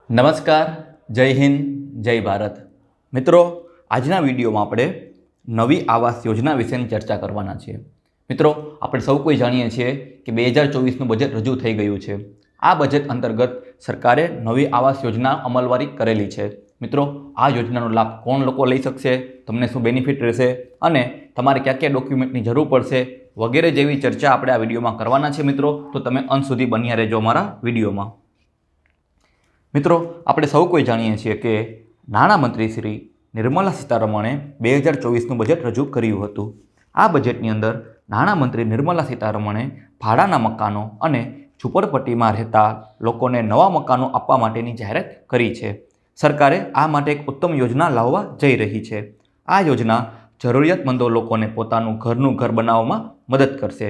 નમસ્કાર, જય હિન્દ, જય ભારત. મિત્રો, આજના વિડીયોમાં આપણે નવી આવાસ યોજના વિશેની ચર્ચા કરવાના છીએ. મિત્રો, આપણે સૌ કોઈ જાણીએ છીએ કે 2024નું બજેટ રજૂ થઈ ગયું છે. આ બજેટ અંતર્ગત સરકારે નવી આવાસ યોજના અમલવારી કરેલી છે. મિત્રો, આ યોજનાનો લાભ કોણ લોકો લઈ શકશે, તમને શું બેનિફિટ રહેશે અને તમારે કયા કયા ડોક્યુમેન્ટની જરૂર પડશે વગેરે જેવી ચર્ચા આપણે આ વિડીયોમાં કરવાના છે. મિત્રો, તો તમે અંત સુધી બન્યા રહેજો અમારા વિડીયોમાં. મિત્રો, આપણે સૌ કોઈ જાણીએ છીએ કે નાણામંત્રી શ્રી નિર્મલા સીતારમણે 2024નું બજેટ રજૂ કર્યું હતું. આ બજેટની અંદર નાણામંત્રી નિર્મલા સીતારમણે ભાડાના મકાનો અને ઝૂંપડપટ્ટીમાં રહેતા લોકોને નવા મકાનો આપવા માટેની જાહેરાત કરી છે. સરકારે આ માટે એક ઉત્તમ યોજના લાવવા જઈ રહી છે. આ યોજના જરૂરિયાતમંદો લોકોને પોતાનું ઘરનું ઘર બનાવવામાં મદદ કરશે.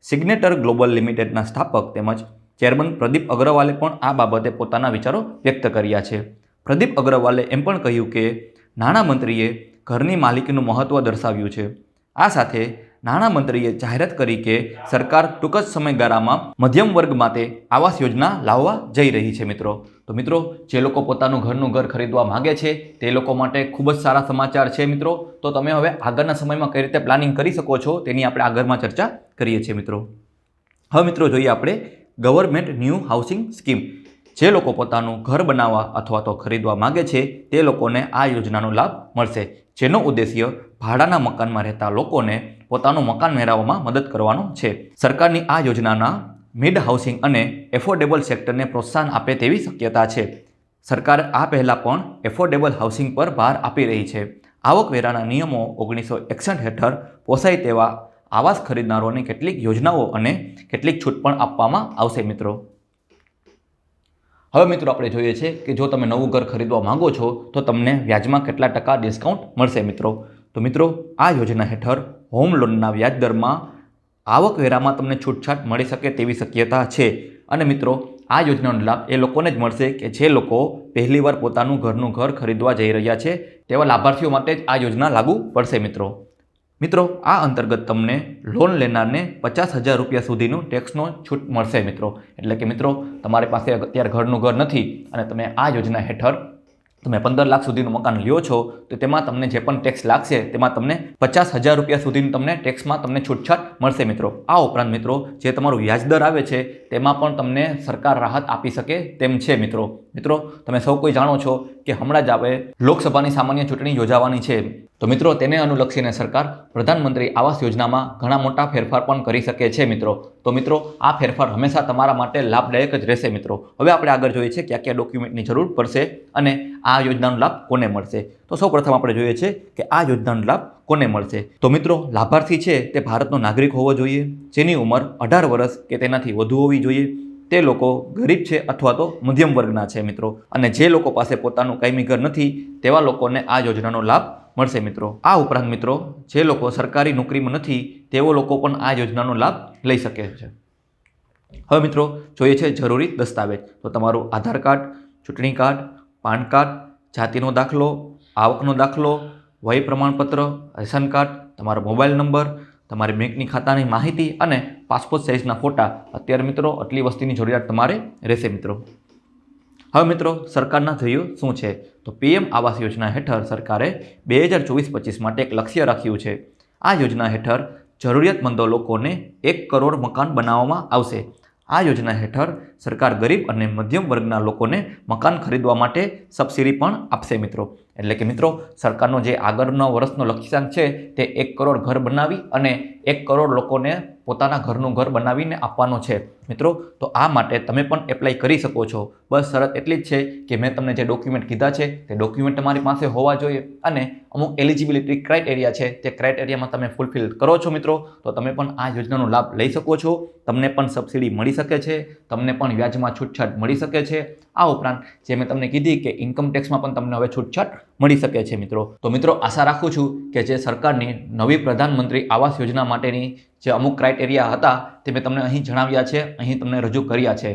સિગ્નેટર ગ્લોબલ લિમિટેડના સ્થાપક તેમજ ચેરમેન પ્રદીપ અગ્રવાલે પણ આ બાબતે પોતાના વિચારો વ્યક્ત કર્યા છે. પ્રદીપ અગ્રવાલે એમ પણ કહ્યું કે નાણામંત્રીએ ઘરની માલિકીનું મહત્ત્વ દર્શાવ્યું છે. આ સાથે નાણામંત્રીએ જાહેરાત કરી કે સરકાર ટૂંક જ સમયગાળામાં મધ્યમ વર્ગ માટે આવાસ યોજના લાવવા જઈ રહી છે. તો મિત્રો, જે લોકો પોતાનું ઘરનું ઘર ખરીદવા માગે છે તે લોકો માટે ખૂબ જ સારા સમાચાર છે. મિત્રો, તો તમે હવે આગળના સમયમાં કઈ રીતે પ્લાનિંગ કરી શકો છો તેની આપણે આગળમાં ચર્ચા કરીએ છીએ. હવે મિત્રો જોઈએ આપણે ગવર્મેન્ટ ન્યૂ હાઉસિંગ સ્કીમ. જે લોકો પોતાનું ઘર બનાવવા અથવા તો ખરીદવા માગે છે તે લોકોને આ યોજનાનો લાભ મળશે, જેનો ઉદ્દેશ્ય ભાડાના મકાનમાં રહેતા લોકોને પોતાનું મકાન મેળવવામાં મદદ કરવાનો છે. સરકારની આ યોજનાના મિડ હાઉસિંગ અને એફોર્ડેબલ સેક્ટરને પ્રોત્સાહન આપે તેવી શક્યતા છે. સરકાર આ પહેલાં પણ એફોર્ડેબલ હાઉસિંગ પર ભાર આપી રહી છે. આવકવેરાના નિયમો 1961 હેઠળ પોસાય તેવા આવાસ ખરીદનારોને કેટલીક યોજનાઓ અને કેટલીક છૂટ પણ આપવામાં આવશે. હવે મિત્રો, આપણે જોઈએ છે કે જો તમે નવું ઘર ખરીદવા માંગો છો તો તમને વ્યાજમાં કેટલા ટકા ડિસ્કાઉન્ટ મળશે. તો મિત્રો, આ યોજના હેઠળ હોમ લોનના વ્યાજ દરમાં આવકવેરામાં તમને છૂટછાટ મળી શકે તેવી શક્યતા છે. અને મિત્રો, આ યોજનાનો લાભ એ લોકોને જ મળશે કે જે લોકો પહેલીવાર પોતાનું ઘરનું ઘર ખરીદવા જઈ રહ્યા છે તેવા લાભાર્થીઓ માટે જ આ યોજના લાગુ પડશે. મિત્રો, આ અંતર્ગત તમને લોન લેનારને 50,000 રૂપિયા સુધીનું ટેક્સનો છૂટ મળશે. એટલે કે મિત્રો, તમારી પાસે અત્યારે ઘરનું ઘર નથી અને તમે આ યોજના હેઠળ તમે 15 લાખ સુધીનું મકાન લ્યો છો તો તેમાં તમને જે પણ ટેક્સ લાગશે તેમાં તમને 50,000 રૂપિયા સુધીનું તમને ટેક્સમાં તમને છૂટછાટ મળશે. આ ઉપરાંત મિત્રો, જે તમારું વ્યાજદર આવે છે તેમાં પણ તમને સરકાર રાહત આપી શકે તેમ છે. મિત્રો, તમે સૌ કોઈ જાણો છો કે હમણાં જ આવે લોકસભાની સામાન્ય ચૂંટણી યોજાવાની છે. તો મિત્રો, તેને અનુલક્ષીને સરકાર પ્રધાનમંત્રી આવાસ યોજનામાં ઘણા મોટા ફેરફાર પણ કરી શકે છે. તો મિત્રો, આ ફેરફાર હંમેશા તમારા માટે લાભદાયક જ રહેશે. હવે આપણે આગળ જોઈએ છે કયા કયા ડોક્યુમેન્ટની જરૂર પડશે અને આ યોજનાનો લાભ કોને મળશે. તો સૌપ્રથમ આપણે જોઈએ છે કે આ યોજનાનો લાભ કોને મળશે. તો મિત્રો, લાભાર્થી છે તે ભારતનો નાગરિક હોવો જોઈએ, જેની ઉંમર 18 વર્ષ કે તેનાથી વધુ હોવી જોઈએ, તે લોકો ગરીબ છે અથવા તો મધ્યમ વર્ગના છે. અને જે લોકો પાસે પોતાનું કાયમી ઘર નથી તેવા લોકોને આ યોજનાનો લાભ મળશે. આ ઉપરાંત મિત્રો, જે લોકો સરકારી નોકરીમાં નથી તેવો લોકો પણ આ યોજનાનો લાભ લઈ શકે છે. હવે મિત્રો, જોઈએ છે જરૂરી દસ્તાવેજ. તો તમારું આધાર કાર્ડ, ચૂંટણી કાર્ડ, પાન કાર્ડ, જાતિનો દાખલો, આવકનો દાખલો, વય પ્રમાણપત્ર, રેશન કાર્ડ, તમારો મોબાઈલ નંબર, તમારી બેંકની ખાતાની માહિતી અને પાસપોર્ટ સાઇઝના ફોટા. અત્યારે મિત્રો આટલી વસ્તુની જરૂરિયાત તમારે રહેશે. હવે મિત્રો, સરકારના ધ્યેયો શું છે? તો પીએમ આવાસ યોજના હેઠળ સરકારે 2024-25 માટે એક લક્ષ્ય રાખ્યું છે. આ યોજના હેઠળ જરૂરિયાતમંદો લોકોને 1 કરોડ મકાન બનાવવામાં આવશે. આ યોજના હેઠળ સરકાર ગરીબ અને મધ્યમ વર્ગના લોકોને મકાન ખરીદવા માટે સબસિડી પણ આપશે. એટલે કે મિત્રો, સરકારનો જે આગળના વર્ષનો લક્ષ્યાંક છે તે 1 કરોડ ઘર બનાવી અને 1 કરોડ લોકોને પોતાના ઘરનું ઘર બનાવીને આપવાનો છે. તો આ માટે તમે પણ એપ્લાય કરી શકો છો. બસ શરત એટલી જ છે કે મેં તમને જે ડોક્યુમેન્ટ કીધા છે તે ડોક્યુમેન્ટ તમારી પાસે હોવા જોઈએ અને અમુક એલિજિબિલિટી ક્રાઇટેરિયા છે તે ક્રાઇટેરિયામાં તમે ફૂલફિલ કરો છો તો તમે પણ આ યોજનાનો લાભ લઈ શકો છો. તમને પણ સબસિડી મળી શકે છે, તમને પણ વ્યાજમાં છૂટછાટ મળી શકે છે. આ ઉપરાંત જે મેં તમને કીધી કે ઇન્કમ ટેક્સમાં પણ તમને હવે છૂટછાટ મળી શકે છે. તો મિત્રો, આશા રાખું છું કે જે સરકારની નવી પ્રધાનમંત્રી આવાસ યોજના માટેની જે અમુક ક્રાઇટેરિયા હતા તે મેં તમને અહીં જણાવ્યા છે, અહીં તમને રજૂ કર્યા છે.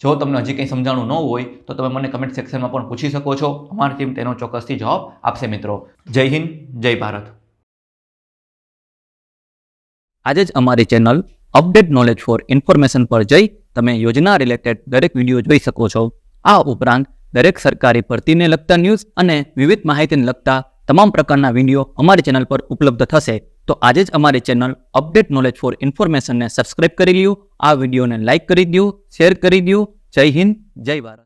જો તમને હજી કંઈ સમજાણું ન હોય તો તમે મને કમેન્ટ સેક્શનમાં પણ પૂછી શકો છો. અમારી ટીમ તેનો ચોક્કસથી જવાબ આપશે. જય હિન્દ, જય ભારત. આજે જ અમારી channel update knowledge four information પર જઈ તમે યોજના રિલેટેડ દરેક વિડીયો જોઈ શકો છો. આ ઉપરાંત દરેક સરકારી ભરતીને લગતા ન્યૂઝ અને વિવિધ માહિતીને લગતા તમામ પ્રકારના વિડીયો અમારી ચેનલ પર ઉપલબ્ધ થશે. તો આજે જ અમારી ચેનલ અપડેટ નોલેજ ફોર ઇન્ફોર્મેશનને સબસ્ક્રાઇબ કરી લ્યો. આ વિડીયોને લાઇક કરી દો, શેર કરી દો. જય હિન્દ, જય ભારત.